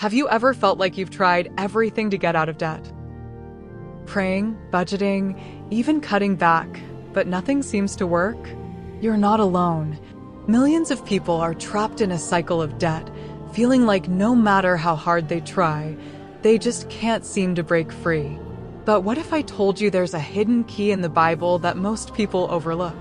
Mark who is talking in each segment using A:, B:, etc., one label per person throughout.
A: Have you ever felt like you've tried everything to get out of debt? Praying, budgeting, even cutting back, but nothing seems to work? You're not alone. Millions of people are trapped in a cycle of debt, feeling like no matter how hard they try, they just can't seem to break free. But what if I told you there's a hidden key in the Bible that most people overlook?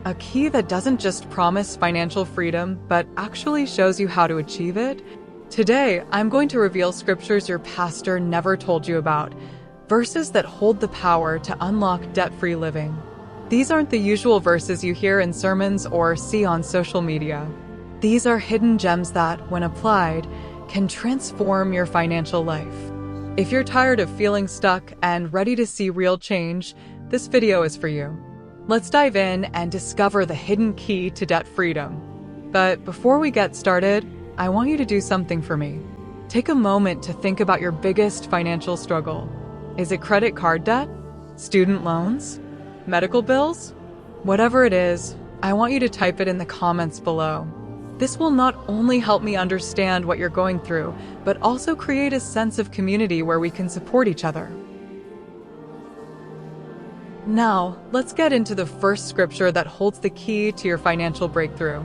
A: A key that doesn't just promise financial freedom, but actually shows you how to achieve it? Today, I'm going to reveal scriptures your pastor never told you about, verses that hold the power to unlock debt-free living. These aren't the usual verses you hear in sermons or see on social media. These are hidden gems that, when applied, can transform your financial life. If you're tired of feeling stuck and ready to see real change, this video is for you. Let's dive in and discover the hidden key to debt freedom. But before we get started, I want you to do something for me. Take a moment to think about your biggest financial struggle. Is it credit card debt? Student loans? Medical bills? Whatever it is, I want you to type it in the comments below. This will not only help me understand what you're going through, but also create a sense of community where we can support each other. Now, let's get into the first scripture that holds the key to your financial breakthrough.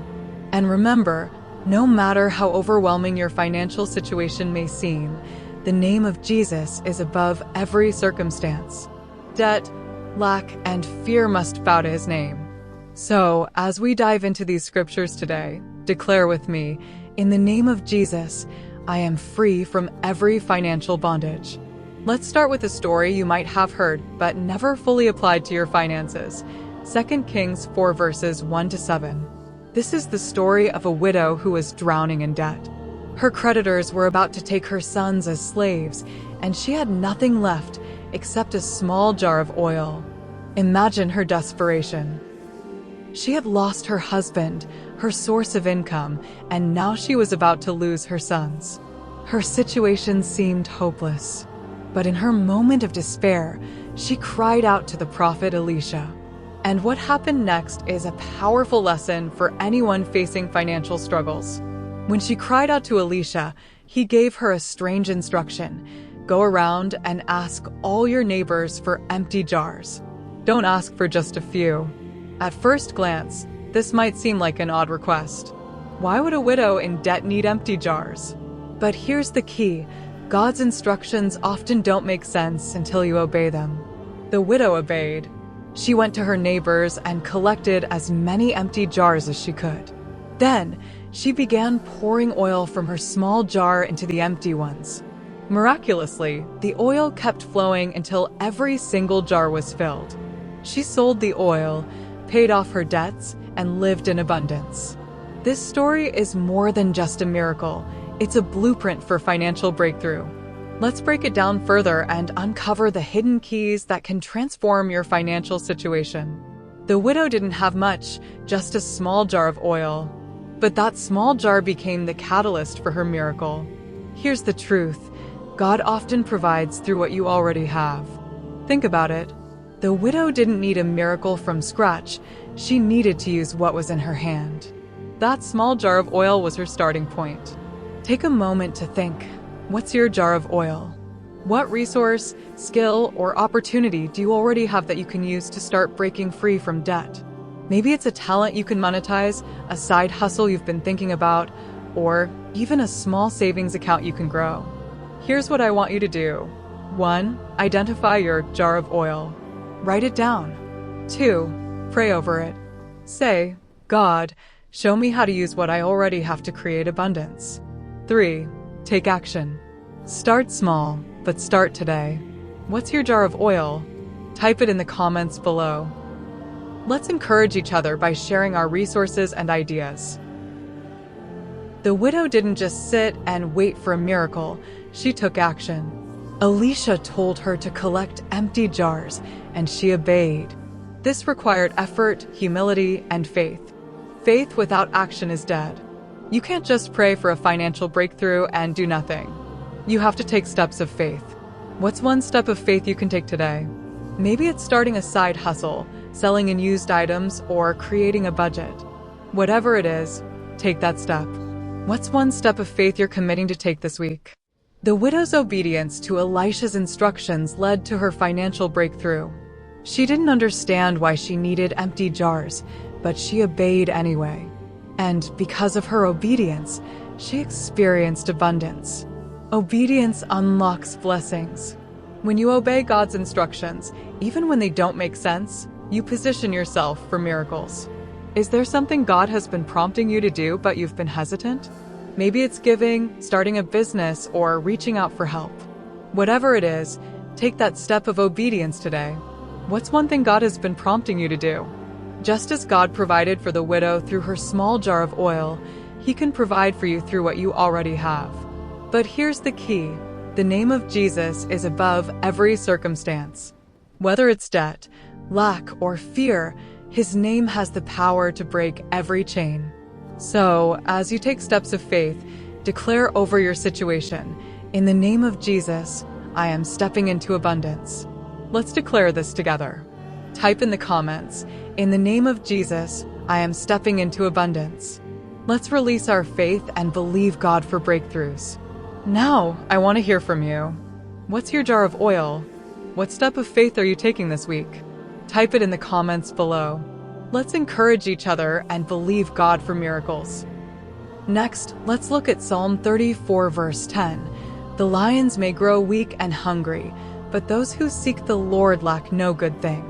A: And remember, no matter how overwhelming your financial situation may seem, the name of Jesus is above every circumstance. Debt, lack, and fear must bow to his name. So, as we dive into these scriptures today, declare with me, in the name of Jesus, I am free from every financial bondage. Let's start with a story you might have heard, but never fully applied to your finances. 2 Kings 4 verses 1-7. This is the story of a widow who was drowning in debt. Her creditors were about to take her sons as slaves, and she had nothing left except a small jar of oil. Imagine her desperation. She had lost her husband, her source of income, and now she was about to lose her sons. Her situation seemed hopeless. But in her moment of despair, she cried out to the prophet Elisha. And what happened next is a powerful lesson for anyone facing financial struggles. When she cried out to Elisha, he gave her a strange instruction. Go around and ask all your neighbors for empty jars. Don't ask for just a few. At first glance, this might seem like an odd request. Why would a widow in debt need empty jars? But here's the key. God's instructions often don't make sense until you obey them. The widow obeyed. She went to her neighbors and collected as many empty jars as she could. Then, she began pouring oil from her small jar into the empty ones. Miraculously, the oil kept flowing until every single jar was filled. She sold the oil, paid off her debts, and lived in abundance. This story is more than just a miracle. It's a blueprint for financial breakthrough. Let's break it down further and uncover the hidden keys that can transform your financial situation. The widow didn't have much, just a small jar of oil. But that small jar became the catalyst for her miracle. Here's the truth. God often provides through what you already have. Think about it. The widow didn't need a miracle from scratch. She needed to use what was in her hand. That small jar of oil was her starting point. Take a moment to think. What's your jar of oil? What resource, skill, or opportunity do you already have that you can use to start breaking free from debt? Maybe it's a talent you can monetize, a side hustle you've been thinking about, or even a small savings account you can grow. Here's what I want you to do. 1. Identify your jar of oil. Write it down. 2. Pray over it. Say, God, show me how to use what I already have to create abundance. 3. Take action. Start small, but start today. What's your jar of oil? Type it in the comments below. Let's encourage each other by sharing our resources and ideas. The widow didn't just sit and wait for a miracle. She took action. Elisha told her to collect empty jars, and she obeyed. This required effort, humility, and faith. Faith without action is dead. You can't just pray for a financial breakthrough and do nothing. You have to take steps of faith. What's one step of faith you can take today? Maybe it's starting a side hustle, selling in used items, or creating a budget. Whatever it is, take that step. What's one step of faith you're committing to take this week? The widow's obedience to Elisha's instructions led to her financial breakthrough. She didn't understand why she needed empty jars, but she obeyed anyway. And because of her obedience, she experienced abundance. Obedience unlocks blessings. When you obey God's instructions, even when they don't make sense, you position yourself for miracles. Is there something God has been prompting you to do, but you've been hesitant? Maybe it's giving, starting a business, or reaching out for help. Whatever it is, take that step of obedience today. What's one thing God has been prompting you to do? Just as God provided for the widow through her small jar of oil, He can provide for you through what you already have. But here's the key. The name of Jesus is above every circumstance. Whether it's debt, lack, or fear, His name has the power to break every chain. So, as you take steps of faith, declare over your situation, "In the name of Jesus, I am stepping into abundance." Let's declare this together. Type in the comments, "In the name of Jesus, I am stepping into abundance." Let's release our faith and believe God for breakthroughs. Now, I want to hear from you. What's your jar of oil? What step of faith are you taking this week? Type it in the comments below. Let's encourage each other and believe God for miracles. Next, let's look at Psalm 34 verse 10. "The lions may grow weak and hungry, but those who seek the Lord lack no good thing."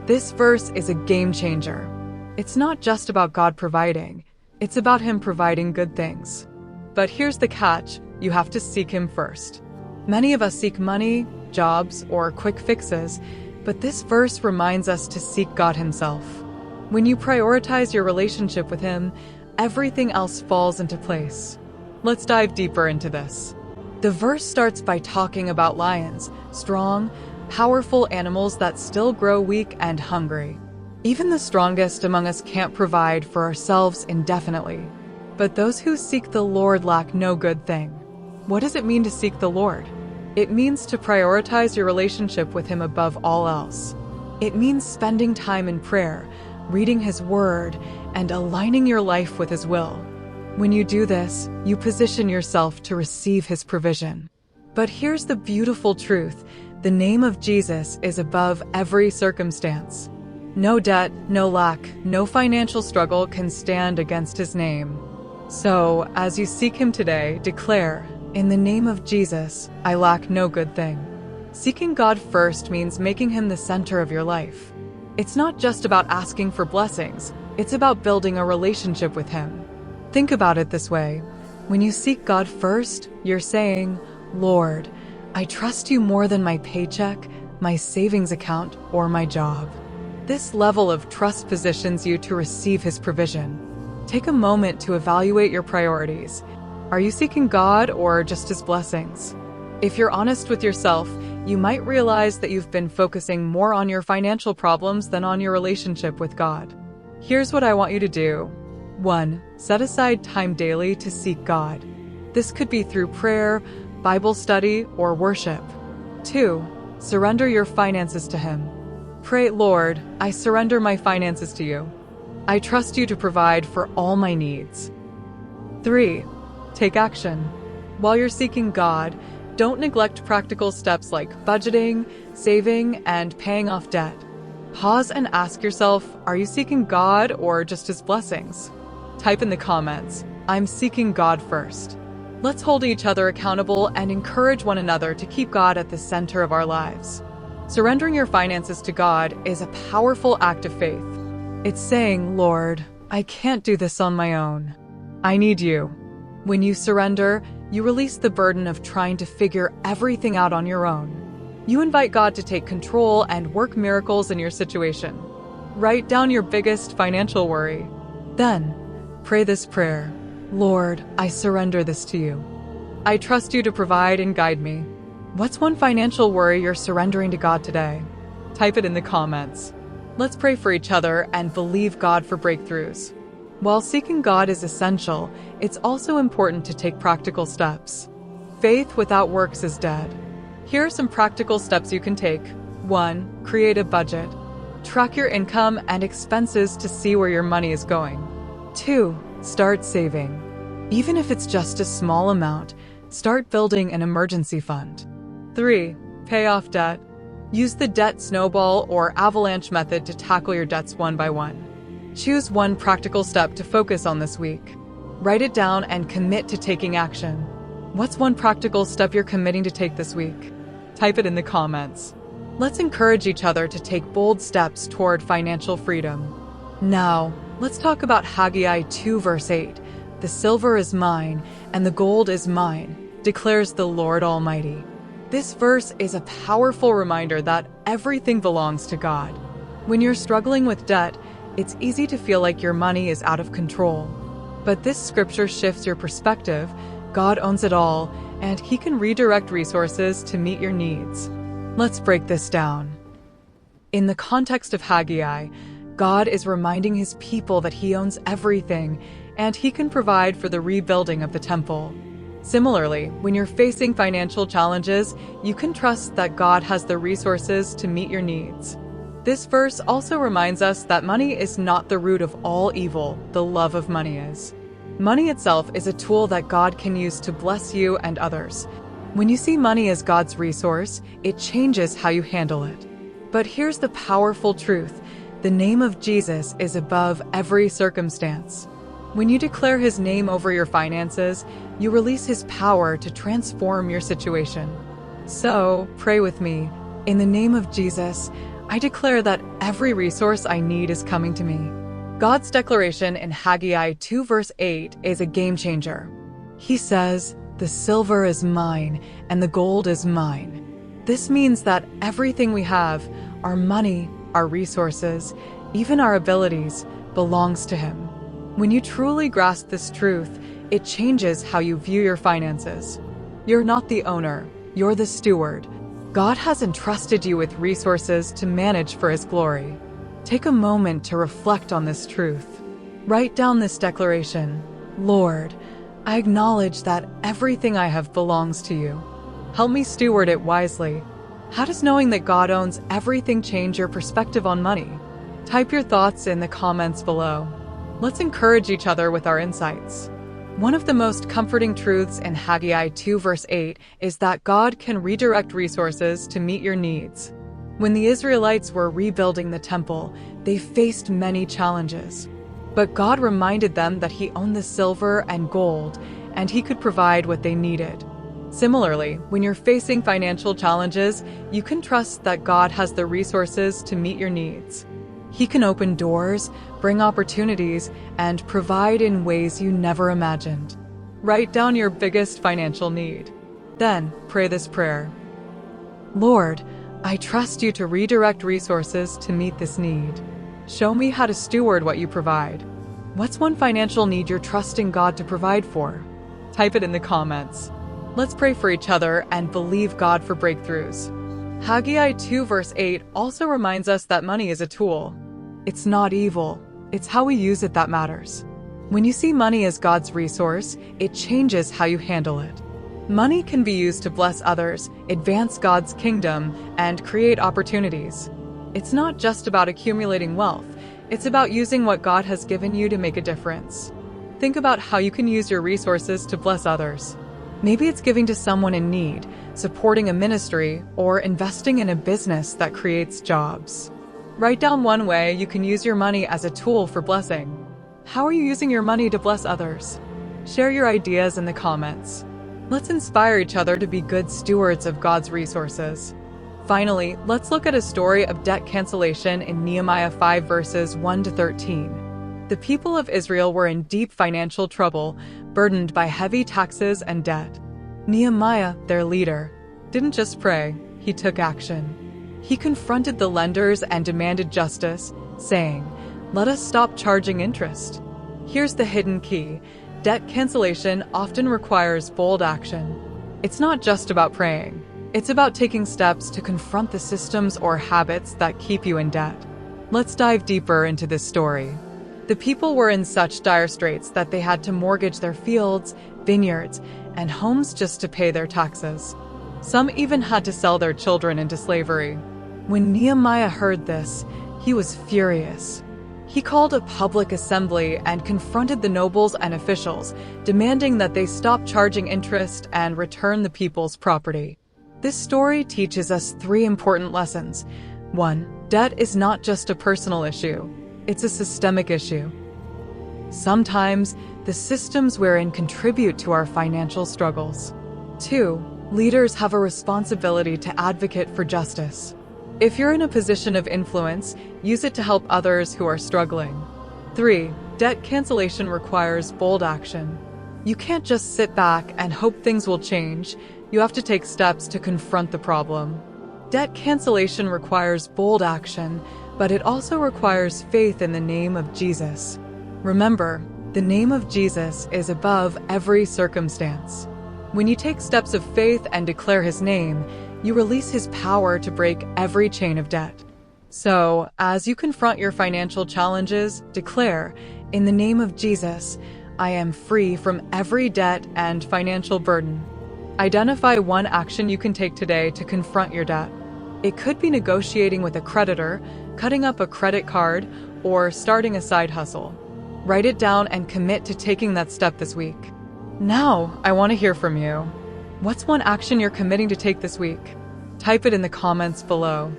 A: This verse is a game changer. It's not just about God providing, it's about Him providing good things. But here's the catch, you have to seek Him first. Many of us seek money, jobs, or quick fixes, but this verse reminds us to seek God Himself. When you prioritize your relationship with Him, everything else falls into place. Let's dive deeper into this. The verse starts by talking about lions, strong, powerful animals that still grow weak and hungry. Even the strongest among us can't provide for ourselves indefinitely. But those who seek the Lord lack no good thing. What does it mean to seek the Lord? It means to prioritize your relationship with Him above all else. It means spending time in prayer, reading His Word, and aligning your life with His will. When you do this, you position yourself to receive His provision. But here's the beautiful truth. The name of Jesus is above every circumstance. No debt, no lack, no financial struggle can stand against His name. So, as you seek Him today, declare, "In the name of Jesus, I lack no good thing." Seeking God first means making Him the center of your life. It's not just about asking for blessings, it's about building a relationship with Him. Think about it this way. When you seek God first, you're saying, "Lord, I trust you more than my paycheck, my savings account, or my job." This level of trust positions you to receive His provision. Take a moment to evaluate your priorities. Are you seeking God or just His blessings? If you're honest with yourself, you might realize that you've been focusing more on your financial problems than on your relationship with God. Here's what I want you to do. 1. Set aside time daily to seek God. This could be through prayer, Bible study, or worship. 2. Surrender your finances to Him. Pray, "Lord, I surrender my finances to you. I trust you to provide for all my needs." 3. Take action. While you're seeking God, don't neglect practical steps like budgeting, saving, and paying off debt. Pause and ask yourself, are you seeking God or just His blessings? Type in the comments, "I'm seeking God first." Let's hold each other accountable and encourage one another to keep God at the center of our lives. Surrendering your finances to God is a powerful act of faith. It's saying, "Lord, I can't do this on my own. I need you." When you surrender, you release the burden of trying to figure everything out on your own. You invite God to take control and work miracles in your situation. Write down your biggest financial worry. Then, pray this prayer, "Lord, I surrender this to you. I trust you to provide and guide me." What's one financial worry you're surrendering to God today? Type it in the comments. Let's pray for each other and believe God for breakthroughs. While seeking God is essential, it's also important to take practical steps. Faith without works is dead. Here are some practical steps you can take. 1. Create a budget. Track your income and expenses to see where your money is going. 2. Start saving. Even if it's just a small amount, Start building an emergency fund. 3. Pay off debt. Use the debt snowball or avalanche method to tackle your debts one by one. Choose one practical step to focus on this week. Write it down and commit to taking action. What's one practical step you're committing to take this week? Type it in the comments. Let's encourage each other to take bold steps toward financial freedom. Now, let's talk about Haggai 2 verse 8. The silver is mine, and the gold is mine, declares the Lord Almighty. This verse is a powerful reminder that everything belongs to God. When you're struggling with debt, it's easy to feel like your money is out of control. But this scripture shifts your perspective. God owns it all, and He can redirect resources to meet your needs. Let's break this down. In the context of Haggai, God is reminding His people that He owns everything, and He can provide for the rebuilding of the temple. Similarly, when you're facing financial challenges, you can trust that God has the resources to meet your needs. This verse also reminds us that money is not the root of all evil, the love of money is. Money itself is a tool that God can use to bless you and others. When you see money as God's resource, it changes how you handle it. But here's the powerful truth: the name of Jesus is above every circumstance. When you declare His name over your finances, you release His power to transform your situation. So, pray with me. In the name of Jesus, I declare that every resource I need is coming to me. God's declaration in Haggai 2 verse 8 is a game changer. He says, "The silver is mine, and the gold is mine." This means that everything we have, our money, our resources, even our abilities, belongs to Him. When you truly grasp this truth, it changes how you view your finances. You're not the owner, you're the steward. God has entrusted you with resources to manage for His glory. Take a moment to reflect on this truth. Write down this declaration: Lord, I acknowledge that everything I have belongs to you. Help me steward it wisely. How does knowing that God owns everything change your perspective on money? Type your thoughts in the comments below. Let's encourage each other with our insights. One of the most comforting truths in Haggai 2 verse 8 is that God can redirect resources to meet your needs. When the Israelites were rebuilding the temple, they faced many challenges. But God reminded them that He owned the silver and gold, and He could provide what they needed. Similarly, when you're facing financial challenges, you can trust that God has the resources to meet your needs. He can open doors, bring opportunities, and provide in ways you never imagined. Write down your biggest financial need. Then, pray this prayer. Lord, I trust You to redirect resources to meet this need. Show me how to steward what You provide. What's one financial need you're trusting God to provide for? Type it in the comments. Let's pray for each other and believe God for breakthroughs. Haggai 2 verse 8 also reminds us that money is a tool. It's not evil, it's how we use it that matters. When you see money as God's resource, it changes how you handle it. Money can be used to bless others, advance God's kingdom, and create opportunities. It's not just about accumulating wealth, it's about using what God has given you to make a difference. Think about how you can use your resources to bless others. Maybe it's giving to someone in need, supporting a ministry, or investing in a business that creates jobs. Write down one way you can use your money as a tool for blessing. How are you using your money to bless others? Share your ideas in the comments. Let's inspire each other to be good stewards of God's resources. Finally, let's look at a story of debt cancellation in Nehemiah 5 verses 1 to 13. The people of Israel were in deep financial trouble, burdened by heavy taxes and debt. Nehemiah, their leader, didn't just pray, he took action. He confronted the lenders and demanded justice, saying, "Let us stop charging interest." Here's the hidden key. Debt cancellation often requires bold action. It's not just about praying. It's about taking steps to confront the systems or habits that keep you in debt. Let's dive deeper into this story. The people were in such dire straits that they had to mortgage their fields, vineyards, and homes just to pay their taxes. Some even had to sell their children into slavery. When Nehemiah heard this, he was furious. He called a public assembly and confronted the nobles and officials, demanding that they stop charging interest and return the people's property. This story teaches us three important lessons. 1. Debt is not just a personal issue, it's a systemic issue. Sometimes, the systems we're in contribute to our financial struggles. 2. Leaders have a responsibility to advocate for justice. If you're in a position of influence, use it to help others who are struggling. 3. Debt cancellation requires bold action. You can't just sit back and hope things will change. You have to take steps to confront the problem. Debt cancellation requires bold action, but it also requires faith in the name of Jesus. Remember, the name of Jesus is above every circumstance. When you take steps of faith and declare his name, you release his power to break every chain of debt. So, as you confront your financial challenges, declare, in the name of Jesus, I am free from every debt and financial burden. Identify one action you can take today to confront your debt. It could be negotiating with a creditor, cutting up a credit card, or starting a side hustle. Write it down and commit to taking that step this week. Now, I want to hear from you. What's one action you're committing to take this week? Type it in the comments below.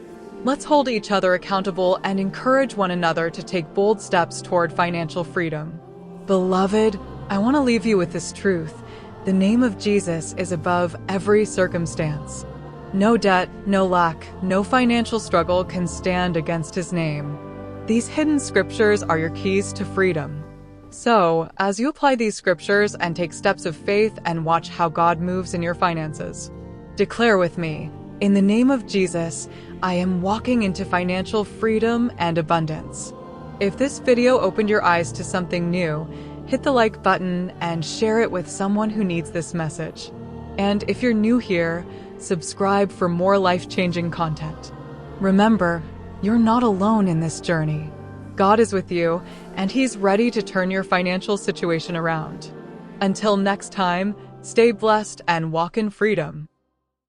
A: Let's hold each other accountable and encourage one another to take bold steps toward financial freedom. Beloved, I want to leave you with this truth. The name of Jesus is above every circumstance. No debt, no lack, no financial struggle can stand against his name. These hidden scriptures are your keys to freedom. So, as you apply these scriptures and take steps of faith and watch how God moves in your finances, declare with me, in the name of Jesus, I am walking into financial freedom and abundance. If this video opened your eyes to something new, hit the like button and share it with someone who needs this message. And if you're new here, subscribe for more life-changing content. Remember, you're not alone in this journey. God is with you, and he's ready to turn your financial situation around. Until next time, stay blessed and walk in freedom.